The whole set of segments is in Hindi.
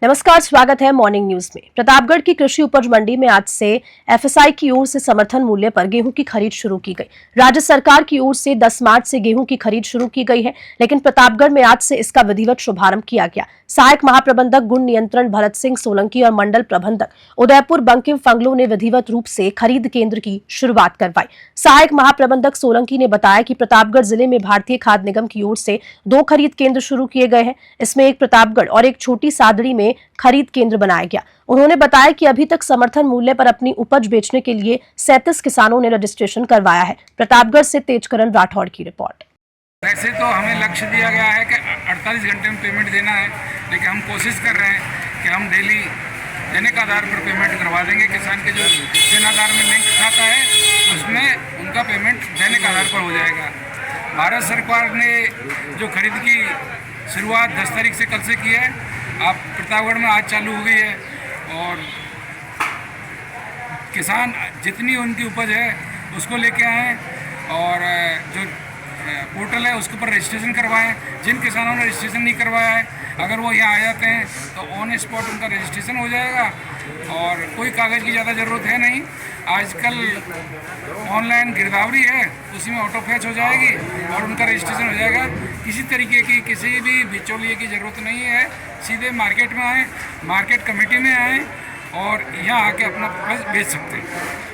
नमस्कार, स्वागत है मॉर्निंग न्यूज में। प्रतापगढ़ की कृषि उपज मंडी में आज से एफएसआई की ओर से समर्थन मूल्य पर गेहूं की खरीद शुरू की गई। राज्य सरकार की ओर से 10 मार्च से गेहूं की खरीद शुरू की गई है, लेकिन प्रतापगढ़ में आज से इसका विधिवत शुभारंभ किया गया। सहायक महाप्रबंधक गुण नियंत्रण भरत सिंह सोलंकी और मंडल प्रबंधक उदयपुर बंकिम फंगलो ने विधिवत रूप से खरीद केंद्र की शुरुआत करवाई। सहायक महाप्रबंधक सोलंकी ने बताया कि प्रतापगढ़ जिले में भारतीय खाद्य निगम की ओर से 2 खरीद केंद्र शुरू किए गए हैं। इसमें एक प्रतापगढ़ और एक छोटी सादड़ी में खरीद केंद्र बनाया गया। उन्होंने बताया कि अभी तक समर्थन मूल्य पर अपनी उपज बेचने के लिए 37 किसानों ने रजिस्ट्रेशन करवाया है। प्रतापगढ़ से तेजकरण राठौड़ की रिपोर्ट। वैसे तो हमें लक्ष्य दिया गया है कि 48 घंटे में पेमेंट देना है, लेकिन हम कोशिश कर रहे हैं कि हम डेली दैनिक आधार पर पेमेंट करवा देंगे। किसान के जो दिन आधार में लिंक खाता है उसमें उनका पेमेंट दैनिक आधार पर हो जाएगा। भारत सरकार ने जो खरीद की शुरुआत 10 तारीख से कल से की है, आप प्रतापगढ़ में आज चालू हो गई है और किसान जितनी उनकी उपज है उसको लेके आएँ और जो पोर्टल है उसके ऊपर रजिस्ट्रेशन करवाएं। जिन किसानों ने रजिस्ट्रेशन नहीं करवाया है, अगर वो यहाँ आ जाते हैं तो ऑन स्पॉट उनका रजिस्ट्रेशन हो जाएगा और कोई कागज़ की ज़्यादा ज़रूरत है नहीं। आजकल ऑनलाइन गिरदावरी है, उसी में ऑटो फैच हो जाएगी और उनका रजिस्ट्रेशन हो जाएगा। किसी तरीके की किसी भी बिचौलिए की ज़रूरत नहीं है। सीधे मार्केट में आएँ, मार्केट कमेटी में आएँ और यहाँ आके अपना उपज बेच सकते हैं।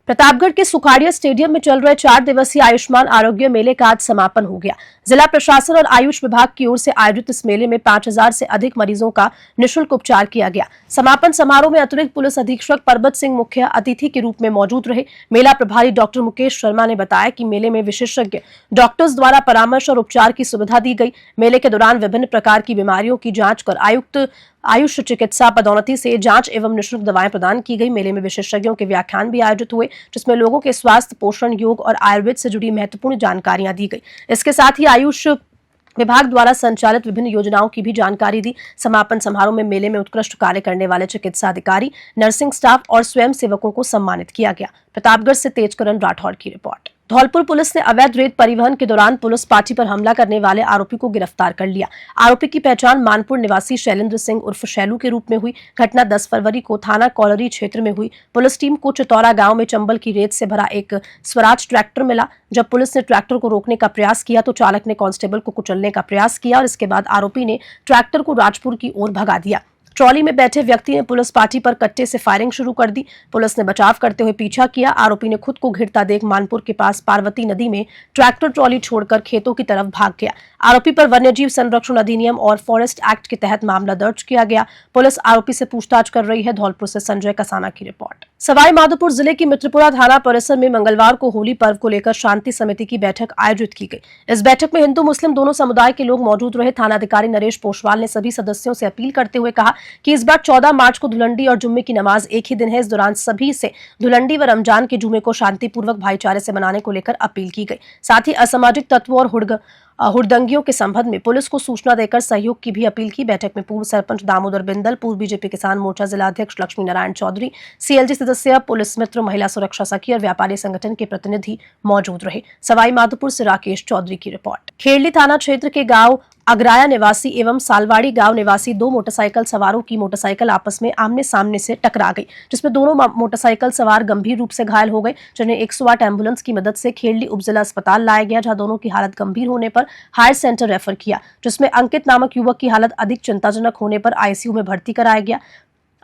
प्रतापगढ़ के सुखाड़िया स्टेडियम में चल रहे 4 दिवसीय आयुष्मान आरोग्य मेले का आज समापन हो गया। जिला प्रशासन और आयुष विभाग की ओर से आयोजित इस मेले में 5000 से अधिक मरीजों का निःशुल्क उपचार किया गया। समापन समारोह में अतिरिक्त पुलिस अधीक्षक परबत सिंह मुख्य अतिथि के रूप में मौजूद रहे। मेला प्रभारी डॉक्टर मुकेश शर्मा ने बताया कि मेले में विशेषज्ञ डॉक्टर्स द्वारा परामर्श और उपचार की सुविधा दी गई। मेले के दौरान विभिन्न प्रकार की बीमारियों की जाँच कर आयुक्त आयुष चिकित्सा पदोन्नति से जांच एवं निःशुल्क दवाएं प्रदान की गई। मेले में विशेषज्ञों के व्याख्यान भी आयोजित हुए, जिसमें लोगों के स्वास्थ्य, पोषण, योग और आयुर्वेद से जुड़ी महत्वपूर्ण जानकारियां दी गई। इसके साथ ही आयुष विभाग द्वारा संचालित विभिन्न योजनाओं की भी जानकारी दी। समापन समारोह में मेले में उत्कृष्ट कार्य करने वाले चिकित्सा अधिकारी, नर्सिंग स्टाफ और स्वयं सेवकों को सम्मानित किया गया। प्रतापगढ़ से तेजकरण राठौड़ की रिपोर्ट। धौलपुर पुलिस ने अवैध रेत परिवहन के दौरान पुलिस पार्टी पर हमला करने वाले आरोपी को गिरफ्तार कर लिया। आरोपी की पहचान मानपुर निवासी शैलेंद्र सिंह उर्फ शैलू के रूप में हुई। घटना 10 फरवरी को थाना कॉलरी क्षेत्र में हुई। पुलिस टीम को चितौरा गांव में चंबल की रेत से भरा एक स्वराज ट्रैक्टर मिला। जब पुलिस ने ट्रैक्टर को रोकने का प्रयास किया तो चालक ने कांस्टेबल को कुचलने का प्रयास किया और इसके बाद आरोपी ने ट्रैक्टर को राजपुर की ओर भगा दिया। ट्रॉली में बैठे व्यक्ति ने पुलिस पार्टी पर कट्टे से फायरिंग शुरू कर दी। पुलिस ने बचाव करते हुए पीछा किया। आरोपी ने खुद को घिरता देख मानपुर के पास पार्वती नदी में ट्रैक्टर ट्रॉली छोड़कर खेतों की तरफ भाग गया। आरोपी पर वन्यजीव संरक्षण अधिनियम और फॉरेस्ट एक्ट के तहत मामला दर्ज किया गया। पुलिस आरोपी से पूछताछ कर रही है। धौलपुर से संजय कसाना की रिपोर्ट। सवाई माधोपुर जिले की मित्रपुरा थाना परिसर में मंगलवार को होली पर्व को लेकर शांति समिति की बैठक आयोजित की गई। इस बैठक में हिंदू मुस्लिम दोनों समुदाय के लोग मौजूद रहे। थानाधिकारी नरेश पोशवाल ने सभी सदस्यों से अपील करते हुए कहा कि इस बार 14 मार्च को धुलंडी और जुम्मे की नमाज एक ही दिन है। इस दौरान सभी से धुलंडी व रमजान के जुमे को शांतिपूर्वक भाईचारे से मनाने को लेकर अपील की गई। साथ ही असामाजिक तत्वों और हुड़दंगियों के संबंध में पुलिस को सूचना देकर सहयोग की भी अपील की। बैठक में पूर्व सरपंच दामोदर बिंदल, पूर्व बीजेपी किसान मोर्चा जिला अध्यक्ष लक्ष्मी नारायण चौधरी, सीएलजी सदस्य, पुलिस मित्र, महिला सुरक्षा सखी और व्यापारी संगठन के प्रतिनिधि मौजूद रहे। सवाई माधोपुर से राकेश चौधरी की रिपोर्ट। खेड़ली थाना क्षेत्र के गाँव अगराया निवासी एवं सालवाड़ी गांव निवासी 2 मोटरसाइकिल सवारों की मोटरसाइकिल आपस में आमने सामने से टकरा गई, जिसमें दोनों मोटरसाइकिल सवार गंभीर रूप से घायल हो गए, जिन्हें 108 एम्बुलेंस की मदद से खेड़ली उपजिला अस्पताल लाया गया, जहां दोनों की हालत गंभीर होने पर हायर सेंटर रेफर किया, जिसमें अंकित नामक युवक की हालत अधिक चिंताजनक होने पर आईसीयू में भर्ती कराया गया।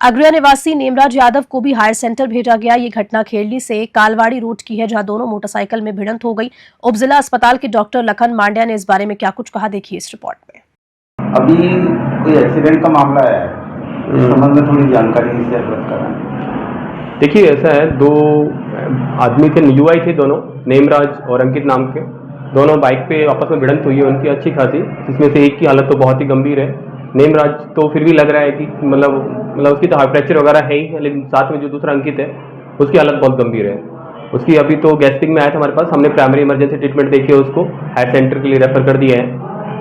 अगरिया निवासी नेमराज यादव को भी हायर सेंटर भेजा गया। ये घटना खेड़ली से कालवाड़ी रोड की है, जहां दोनों मोटरसाइकिल में भिड़ंत हो गई। उपजिला अस्पताल के डॉक्टर लखन मांड्या ने इस बारे में क्या कुछ कहा, देखिए इस रिपोर्ट में। अभी कोई एक्सीडेंट का मामला है, इस संबंध में थोड़ी जानकारी से अवगत कराएं। देखिए ऐसा है, 2 आदमी थे, युवाई थे दोनों, नेमराज और अंकित नाम के। दोनों बाइक पे आपस में भिड़ंत हुई है उनकी अच्छी खासी, जिसमें से एक की हालत तो बहुत ही गंभीर है। नेमराज तो फिर भी लग रहा है कि मतलब उसकी तो हार्ट फ्रैक्चर वगैरह है ही, लेकिन साथ में जो दूसरा अंकित है उसकी हालत बहुत गंभीर है। उसकी अभी तो गैस्ट्रिक में आया था हमारे पास, हमने प्राइमरी इमरजेंसी ट्रीटमेंट देखी है, उसको हायर सेंटर के लिए रेफर कर दिया है।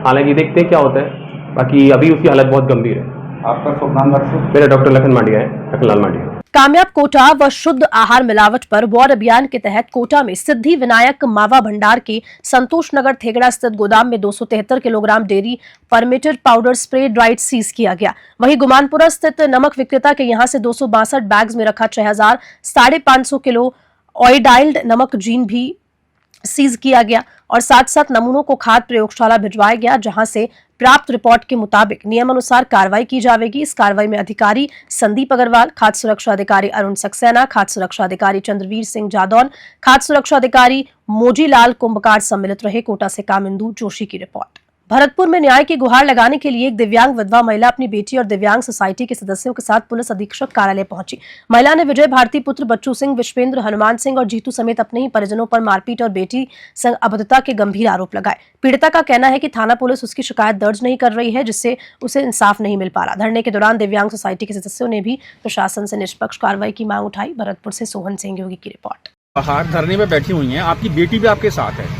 हालांकि देखते हैं क्या होता है, बाकी अभी उसकी हालत बहुत गंभीर है। आपका शुभ नाम? मेरा डॉक्टर लखन मांडिया है, लखनलाल मांडिया। कामयाब कोटा व शुद्ध आहार मिलावट पर वॉर अभियान के तहत कोटा में सिद्धि विनायक मावा भंडार के संतोष नगर थेगड़ा स्थित गोदाम में 273 kilogram dairy permitted powder spray dried seized किया गया। वहीं गुमानपुरा स्थित नमक विक्रेता के यहां से 262 बैग्स में रखा 6500 किलो ऑयडाइल्ड नमक जीन भी सीज किया गया और साथ साथ नमूनों को खाद प्रयोगशाला भिजवाया गया, जहां से प्राप्त रिपोर्ट के मुताबिक नियमानुसार कार्रवाई की जाएगी। इस कार्रवाई में अधिकारी संदीप अग्रवाल, खाद्य सुरक्षा अधिकारी अरुण सक्सेना, खाद्य सुरक्षा अधिकारी चंद्रवीर सिंह जादौन, खाद्य सुरक्षा अधिकारी मोजीलाल कुंभकार सम्मिलित रहे। कोटा से कामिंदु जोशी की रिपोर्ट। भरतपुर में न्याय की गुहार लगाने के लिए एक दिव्यांग विधवा महिला अपनी बेटी और दिव्यांग सोसाइटी के सदस्यों के साथ पुलिस अधीक्षक कार्यालय पहुंची। महिला ने विजय भारती पुत्र बच्चू सिंह, विश्वेंद्र, हनुमान सिंह और जीतू समेत अपने ही परिजनों पर मारपीट और बेटी संग अभद्रता के गंभीर आरोप लगाए। पीड़िता का कहना है कि थाना पुलिस उसकी शिकायत दर्ज नहीं कर रही है, जिससे उसे इंसाफ नहीं मिल पा रहा। धरने के दौरान दिव्यांग सोसाइटी के सदस्यों ने भी प्रशासन से निष्पक्ष कार्रवाई की मांग उठाई। भरतपुर से सोहन सिंह योगी की रिपोर्ट। बाहर धरने में बैठी हुई हैं, आपकी बेटी भी आपके साथ है,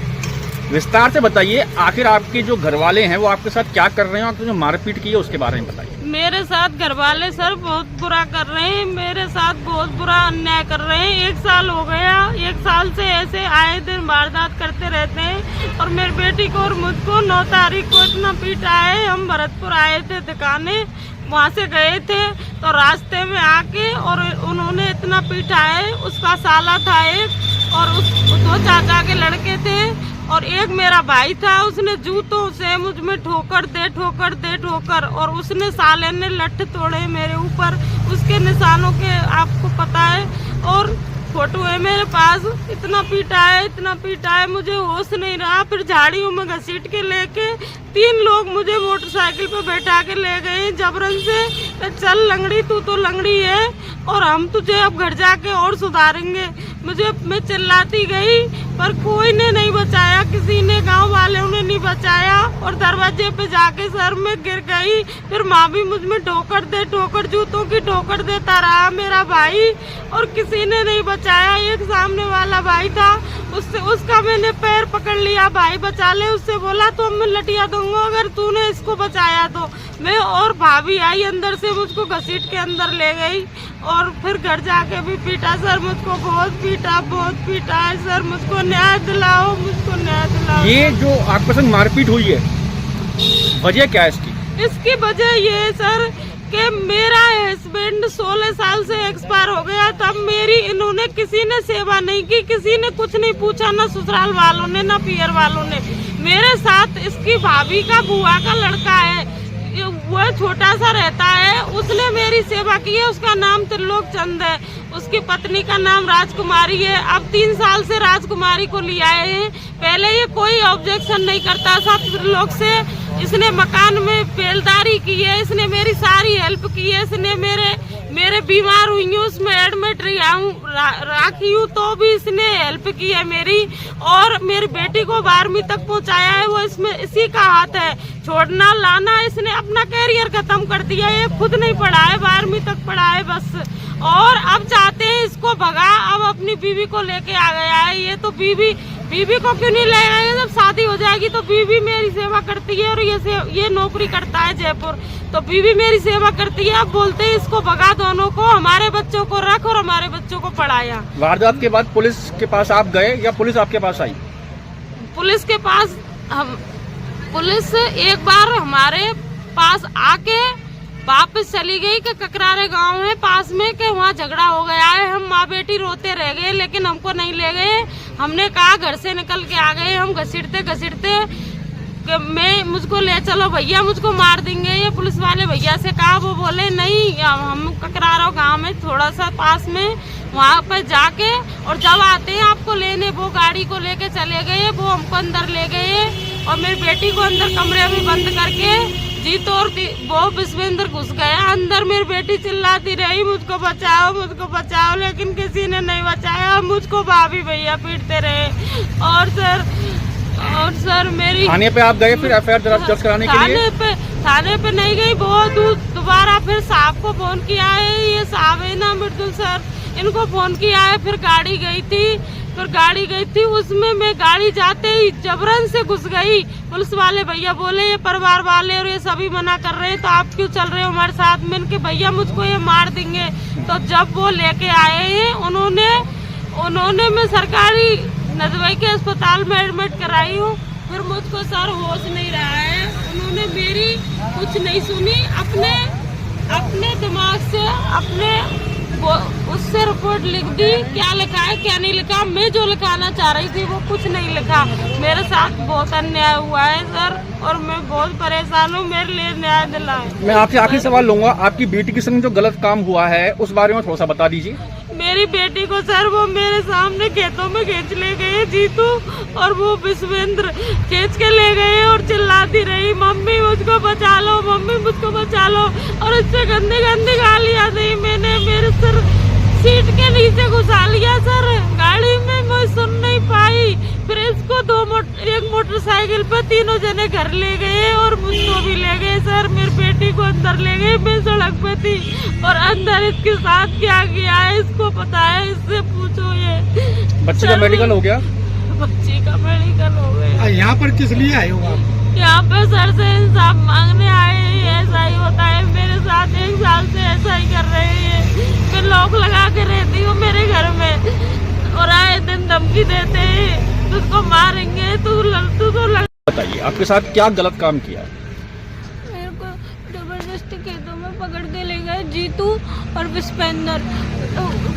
विस्तार से बताइए आखिर आपके जो घर वाले हैं वो आपके साथ क्या कर रहे हैं और जो मारपीट की है उसके बारे में बताइए। मेरे साथ घर वाले सर बहुत बुरा कर रहे हैं, मेरे साथ बहुत बुरा अन्याय कर रहे हैं। 1 साल हो गया, 1 साल से ऐसे आए दिन वारदात करते रहते हैं और मेरी बेटी को और मुझको 9 तारीख को इतना पीटा है। हम भरतपुर आए थे दिखाने, वहाँ से गए थे तो रास्ते में आके और उन्होंने इतना पीटा है। उसका साला था एक और उस 2 चाचा के लड़के थे और एक मेरा भाई था। उसने जूतों से मुझ में ठोकर दे और उसने साले ने लठ तोड़े मेरे ऊपर, उसके निशानों के आपको पता है और फोटो है मेरे पास। इतना पीटा है मुझे होश नहीं रहा। फिर झाड़ियों में घसीट के लेके 3 लोग मुझे मोटरसाइकिल पे बैठा के ले गए जबरन से। चल लंगड़ी, तू तो लंगड़ी है और हम तुझे अब घर जाके और सुधारेंगे। मैं चिल्लाती गई पर कोई ने नहीं बचाया, किसी ने, गांव वालों ने नहीं बचाया और दरवाजे पे जाके सर में गिर गई। फिर माँ भी मुझ में ठोकर जूतों की ठोकर देता रहा मेरा भाई और किसी ने नहीं बचाया। एक सामने वाला भाई था, उसका मैंने पैर पकड़ लिया, भाई बचा ले। उससे बोला तो मैं लटिया दूंगा अगर तूने इसको बचाया तो। मैं और भाभी आई अंदर से, मुझको घसीट के अंदर ले गई और फिर घर जाके भी पीटा सर, मुझको बहुत पीटा है सर। मुझको न्याय दिलाओ। ये जो आपके संग मारपीट हुई है, वजह क्या है इसकी? इसकी वजह ये है सर कि मेरा हस्बैंड 16 साल से एक्सपायर हो गया, तब मेरी इन्होंने किसी ने सेवा नहीं की, किसी ने कुछ नहीं पूछा, ना ससुराल वालों ने ना पियर वालों ने। मेरे साथ इसकी भाभी का बुआ का लड़का है, वो छोटा सा रहता है, उसने मेरी सेवा की है। उसका नाम त्रिलोक चंद है, उसकी पत्नी का नाम राजकुमारी है। अब 3 साल से राजकुमारी को ले आए हैं। पहले ये कोई ऑब्जेक्शन नहीं करता था त्रिलोक से। इसने मकान में बेलदारी की है, इसने मेरी सारी हेल्प की है। इसने मेरे बीमार हुई हूँ, उसमें एडमिट राखी हूँ तो भी इसने हेल्प की है मेरी। और मेरी बेटी को 12वीं तक पहुँचाया है, वो इसमें इसी का हाथ है। छोड़ना लाना, इसने अपना कैरियर खत्म कर दिया। ये खुद नहीं पढ़ा है, 12वीं तक पढ़ा है बस। और अब चाहते हैं इसको भगा, अब अपनी बीवी को लेके आ गया है। ये तो बीवी को क्यों नहीं ले आएगा? जब शादी हो जाएगी तो बीवी मेरी सेवा करती है और ये नौकरी करता है जयपुर, तो बीवी मेरी सेवा करती है। अब बोलते हैं इसको भगा, दोनों को, हमारे बच्चों को रख और हमारे बच्चों को पढ़ाया। वारदात के बाद पुलिस के पास आप गए या पुलिस आपके पास आई? पुलिस के पास पुलिस एक बार हमारे पास आके वापस चली गई कि ककरारे गांव है पास में, कि वहाँ झगड़ा हो गया है। हम माँ बेटी रोते रह गए, लेकिन हमको नहीं ले गए। हमने कहा घर से निकल के आ गए। हम घसीटते मुझको ले चलो भैया, मुझको मार देंगे। ये पुलिस वाले भैया से कहा, वो बोले नहीं, हम ककरारा गांव में थोड़ा सा पास में, वहाँ पर जाके और जब आते हैं आपको लेने, वो गाड़ी को लेके चले गए। वो हमको अंदर ले गए और मेरी बेटी को अंदर कमरे में बंद करके जीत और वो विश्वेंद्र घुस गया अंदर। मेरी बेटी चिल्लाती रही, मुझको बचाओ, लेकिन किसी ने नहीं बचाया। मुझको भाभी भैया पीटते रहे। और सर मेरी थाने पे आप गए फिर एफआईआर दर्ज कराने के लिए? थाने पे नहीं गई, बहुत दूर। दोबारा फिर साहब को फोन किया है, ये साहब है ना मृदुल सर, इनको फोन किया है। फिर गाड़ी गई थी, पर गाड़ी गई थी, उसमें मैं गाड़ी जाते ही जबरन से घुस गई। पुलिस वाले भैया बोले ये परिवार वाले और ये सभी मना कर रहे हैं, तो आप क्यों चल रहे हो हमारे साथ में? इनके भैया मुझको ये मार देंगे। तो जब वो लेके आए हैं उन्होंने मैं सरकारी नदवाई के अस्पताल में एडमिट कराई हूँ। फिर मुझको सर होश नहीं रहा है, उन्होंने मेरी कुछ नहीं सुनी, अपने दिमाग से उससे रिपोर्ट लिख दी। क्या लिखा है क्या नहीं लिखा, मैं जो लिखाना चाह रही थी वो कुछ नहीं लिखा। मेरे साथ बहुत अन्याय हुआ है सर और मैं बहुत परेशान हूँ, मेरे लिए न्याय दिलाएं। मैं आपसे आखिरी सवाल लूंगा, आपकी बेटी के संग जो गलत काम हुआ है उस बारे में थोड़ा सा बता दीजिए। मेरी बेटी को सर वो मेरे सामने खेतों में खींच ले गए जीतू और वो विश्वेंद्र खींच के ले गए और चिल्लाती रही मम्मी मुझको बचा लो, मम्मी मुझको बचा लो। और इससे गंदी गंदी गालियां दी। मैंने मेरे सर सीट के नीचे घुसा लिया सर, गाड़ी में मैं सुन नहीं पाई। फिर इसको एक मोटरसाइकिल पे तीनों जने घर ले गए और मुझको भी ले गए सर। मेरी बेटी को अंदर ले गए, मैं सड़क पे थी और अंदर इसके साथ क्या किया है इसको पता है, इससे पूछो। ये बच्चे का मेडिकल हो गया? बच्ची का मेडिकल हो गया। यहाँ पर किस लिए आए हो आप? यहाँ पे सर से इंसाफ मांगने आए हैं। ऐसा ही होता है मेरे साथ, 1 साल से ऐसा ही कर रहे हैं। मैं लॉक लगा के रहती हूँ मेरे घर में और आए दिन धमकी देते हैं तुझको मारेंगे, तू बताइए आपके साथ क्या गलत काम किया है? मेरे को जबरदस्ती खेतों में पकड़ के ले गए जीतू और विश्वेंद्र,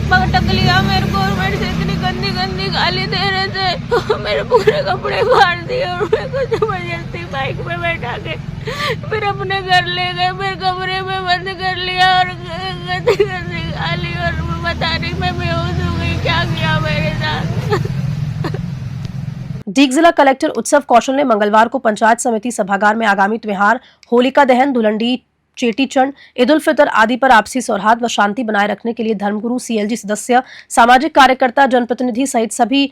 पटक लिया मेरे को और मेरे से इतनी गंदी गंदी गाली दे रहे थे। मेरे पूरे कपड़े फाड़ दिए और मेरे को जबरदस्ती बाइक में बैठा के फिर अपने घर ले गए, मेरे कमरे में बंद कर लिया और गंदी गंदी गाली और बताने में बेहोश हो गई क्या किया मेरे साथ। डीग जिला कलेक्टर उत्सव कौशल ने मंगलवार को पंचायत समिति सभागार में आगामी त्योहार होलिका दहन, धुलंडी, चेटीचंड, ईद उल फितर आदि पर आपसी सौहार्द व शांति बनाए रखने के लिए धर्मगुरु, सीएलजी सदस्य, सामाजिक कार्यकर्ता, जनप्रतिनिधि सहित सभी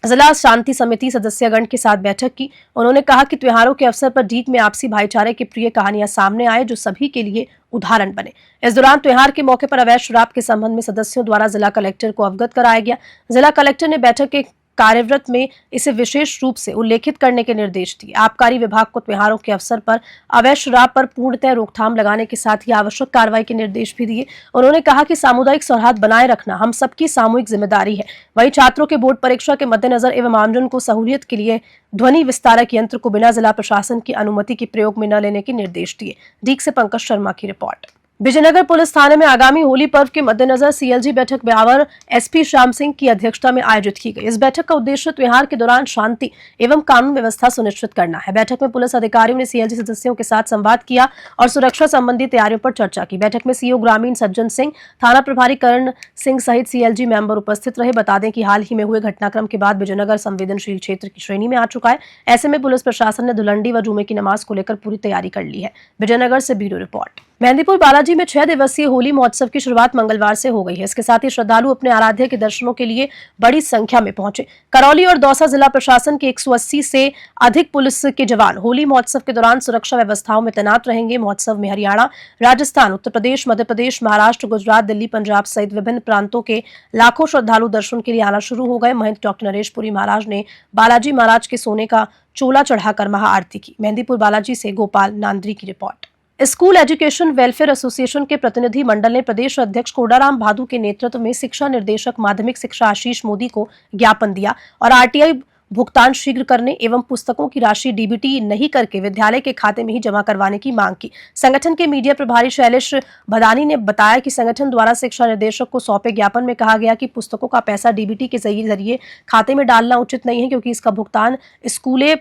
जिला शांति समिति सदस्यगण के साथ बैठक की। उन्होंने कहा कि त्योहारों के अवसर पर डीग में आपसी भाईचारे की प्रिय कहानियां सामने आए जो सभी के लिए उदाहरण बने। इस दौरान त्योहार के मौके पर अवैध शराब के संबंध में सदस्यों द्वारा जिला कलेक्टर को अवगत कराया गया। जिला कलेक्टर ने बैठक के कार्यव्रत में इसे विशेष रूप से उल्लेखित करने के निर्देश दिए। आबकारी विभाग को त्योहारों के अवसर पर अवैध शराब पर पूर्णतः रोकथाम लगाने के साथ ही आवश्यक कार्रवाई के निर्देश भी दिए। उन्होंने कहा कि सामुदायिक सौहार्द बनाए रखना हम सबकी सामूहिक जिम्मेदारी है। वहीं छात्रों के बोर्ड परीक्षा के मद्देनजर एवं आमजन को सहूलियत के लिए ध्वनि विस्तारक यंत्र को बिना जिला प्रशासन की अनुमति के प्रयोग में न लेने के निर्देश दिए। डीग से पंकज शर्मा की रिपोर्ट। विजयनगर पुलिस थाने में आगामी होली पर्व के मद्देनजर सीएलजी बैठक ब्यावर एसपी श्याम सिंह की अध्यक्षता में आयोजित की गई। इस बैठक का उद्देश्य त्योहार के दौरान शांति एवं कानून व्यवस्था सुनिश्चित करना है। बैठक में पुलिस अधिकारियों ने सीएलजी सदस्यों के साथ संवाद किया और सुरक्षा संबंधी तैयारियों पर चर्चा की। बैठक में सीओ ग्रामीण सज्जन सिंह, थाना प्रभारी करण सिंह सहित सीएलजी मेंबर उपस्थित रहे। बता दें कि हाल ही में हुए घटनाक्रम के बाद विजयनगर संवेदनशील क्षेत्र की श्रेणी में आ चुका है। ऐसे में पुलिस प्रशासन ने धुलंडी व जुमे की नमाज को लेकर पूरी तैयारी कर ली है। विजयनगर से ब्यूरो रिपोर्ट। मेहंदीपुर बालाजी में 6 दिवसीय होली महोत्सव की शुरुआत मंगलवार से हो गई है। इसके साथ ही श्रद्धालु अपने आराध्य के दर्शनों के लिए बड़ी संख्या में पहुंचे। करौली और दौसा जिला प्रशासन के 180 से अधिक पुलिस के जवान होली महोत्सव के दौरान सुरक्षा व्यवस्थाओं में तैनात रहेंगे। महोत्सव में हरियाणा, राजस्थान, उत्तर प्रदेश, मध्य प्रदेश, महाराष्ट्र, गुजरात, दिल्ली, पंजाब सहित विभिन्न प्रांतों के लाखों श्रद्धालु दर्शन के लिए आना शुरू हो गए। महंत डॉक्टर नरेशपुरी महाराज ने बालाजी महाराज के सोने का चोला चढ़ाकर महाआरती की। मेहंदीपुर बालाजी से गोपाल नांद्री की report. School education welfare association के प्रतिनिधि मंडल ने प्रदेश अध्यक्ष कोडाराम भादु के नेतृत्व में शिक्षा निर्देशक माध्यमिक शिक्षा आशीष मोदी को ज्ञापन दिया और आरटीआई भुगतान शीघ्र करने एवं पुस्तकों की राशि डीबीटी नहीं करके विद्यालय के खाते में ही जमा करवाने की मांग की। संगठन के मीडिया प्रभारी शैलेश भदानी ने बताया कि संगठन द्वारा शिक्षा निर्देशक को सौंपे ज्ञापन में कहा गया कि पुस्तकों का पैसा डीबीटी के जरिए खाते में डालना उचित नहीं है, क्योंकि इसका भुगतान स्कूलें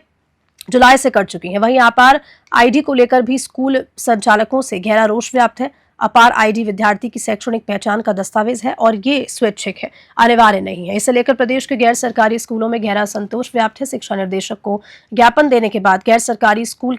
जुलाई से कर चुकी हैं। वहीं अपार आईडी को लेकर भी स्कूल संचालकों से गहरा रोष व्याप्त है। अपार आईडी विद्यार्थी की शैक्षणिक पहचान का दस्तावेज है और ये स्वैच्छिक है, अनिवार्य नहीं है। इसे लेकर प्रदेश के गैर सरकारी स्कूलों में गहरा संतोष व्याप्त है। शिक्षा निर्देशक को ज्ञापन देने के बाद गैर सरकारी स्कूल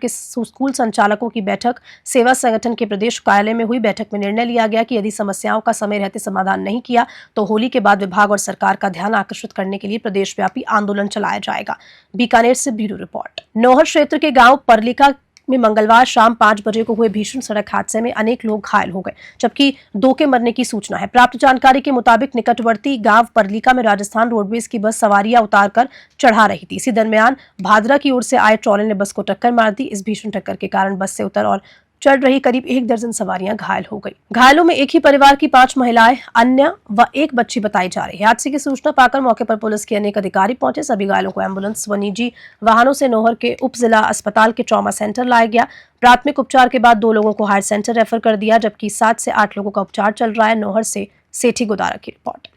संचालकों की बैठक सेवा संगठन के प्रदेश कार्यालय में हुई। बैठक में निर्णय लिया गया कि यदि समस्याओं का समय रहते समाधान नहीं किया तो होली के बाद विभाग और सरकार का ध्यान आकर्षित करने के लिए प्रदेशव्यापी आंदोलन चलाया जाएगा। बीकानेर से ब्यूरो रिपोर्ट। नौहर क्षेत्र के गाँव परलिका में मंगलवार शाम 5 बजे को हुए भीषण सड़क हादसे में अनेक लोग घायल हो गए, जबकि 2 के मरने की सूचना है। प्राप्त जानकारी के मुताबिक निकटवर्ती गांव परलीका में राजस्थान रोडवेज की बस सवारियां उतारकर चढ़ा रही थी। इसी दरमियान भादरा की ओर से आए ट्रॉले ने बस को टक्कर मार दी। इस भीषण टक्कर के कारण बस से उतर और चढ़ रही करीब 1 दर्जन सवारियां घायल हो गई। घायलों में एक ही परिवार की 5 महिलाएं, अन्य व 1 बच्ची बताई जा रही है। हादसे की सूचना पाकर मौके पर पुलिस के अनेक अधिकारी पहुंचे। सभी घायलों को एम्बुलेंस व निजी वाहनों से नौहर के उप जिला अस्पताल के ट्रॉमा सेंटर लाया गया। प्राथमिक उपचार के बाद 2 लोगों को हायर सेंटर रेफर कर दिया, जबकि 7 से 8 लोगों का उपचार चल रहा है। नौहर से सेठी गुदारा की रिपोर्ट।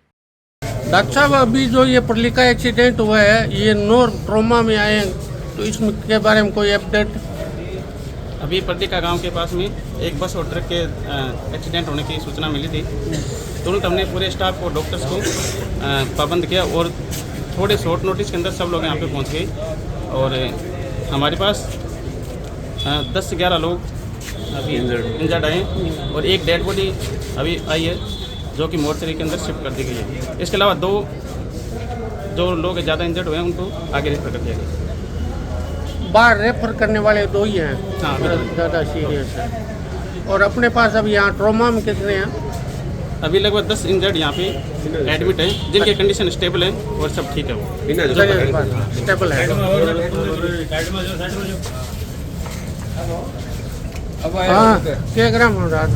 डॉक्टर साहब, अभी जो ये परलीका एक्सीडेंट हुआ है, ये नोर ट्रोमा में आए, तो इसके बारे में कोई अपडेट? अभी परलीका गांव के पास में एक बस और ट्रक के एक्सीडेंट होने की सूचना मिली थी। तुरंत हमने पूरे स्टाफ को, डॉक्टर्स को पाबंद किया और थोड़े शॉर्ट नोटिस के अंदर सब लोग यहाँ पे पहुँच गए और हमारे पास 10 से 11 लोग अभी इंजर्ड आए और एक डेड बॉडी अभी आई है जो कि मोर्चरी के अंदर शिफ्ट कर दी गई है। इसके अलावा 2 जो लोग ज़्यादा इंजर्ड हुए हैं उनको आगे रेफर कर दिया गया। बाहर रेफर करने वाले 2 ही हैं, हाँ, ज़्यादा सीरियस है। और अपने पास अभी यहाँ ट्रोमा में कितने हैं? अभी लगभग 10 इंजर्ड यहाँ पे एडमिट हैं, जिनकी कंडीशन स्टेबल है और सब ठीक है। वो स्टेबल है। हाँ, क्या ग्राम हो रहा था?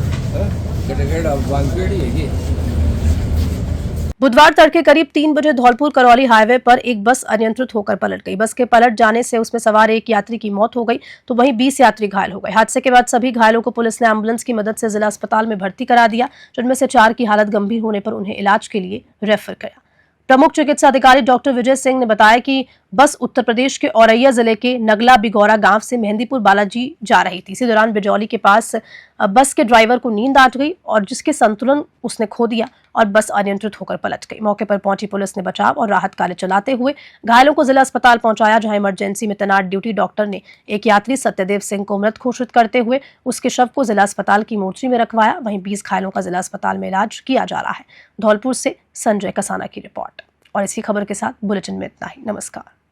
बुधवार तड़के करीब 3 बजे धौलपुर करौली हाईवे पर एक बस अनियंत्रित होकर पलट गई। बस के पलट जाने से उसमें सवार एक यात्री की मौत हो गई, तो वहीं 20 यात्री घायल हो गए। हादसे के बाद सभी घायलों को पुलिस ने एम्बुलेंस की मदद से जिला अस्पताल में भर्ती करा दिया, जिनमें से 4 की हालत गंभीर होने पर उन्हें इलाज के लिए रेफर किया। प्रमुख चिकित्सा अधिकारी डॉक्टर विजय सिंह ने बताया कि बस उत्तर प्रदेश के औरैया जिले के नगला बिगौरा गांव से मेहंदीपुर बालाजी जा रही थी। इसी दौरान बिजौली के पास बस के ड्राइवर को नींद आ गई और जिसके संतुलन उसने खो दिया और बस अनियंत्रित होकर पलट गई। मौके पर पहुंची पुलिस ने बचाव और राहत कार्य चलाते हुए घायलों को जिला अस्पताल पहुंचाया, जहां इमरजेंसी में तैनात ड्यूटी डॉक्टर ने एक यात्री सत्यदेव सिंह को मृत घोषित करते हुए उसके शव को जिला अस्पताल की मोर्चरी में रखवाया। वहीं 20 घायलों का जिला अस्पताल में इलाज किया जा रहा है। धौलपुर से संजय कसाना की रिपोर्ट। और इसी खबर के साथ बुलेटिन में इतना ही। नमस्कार।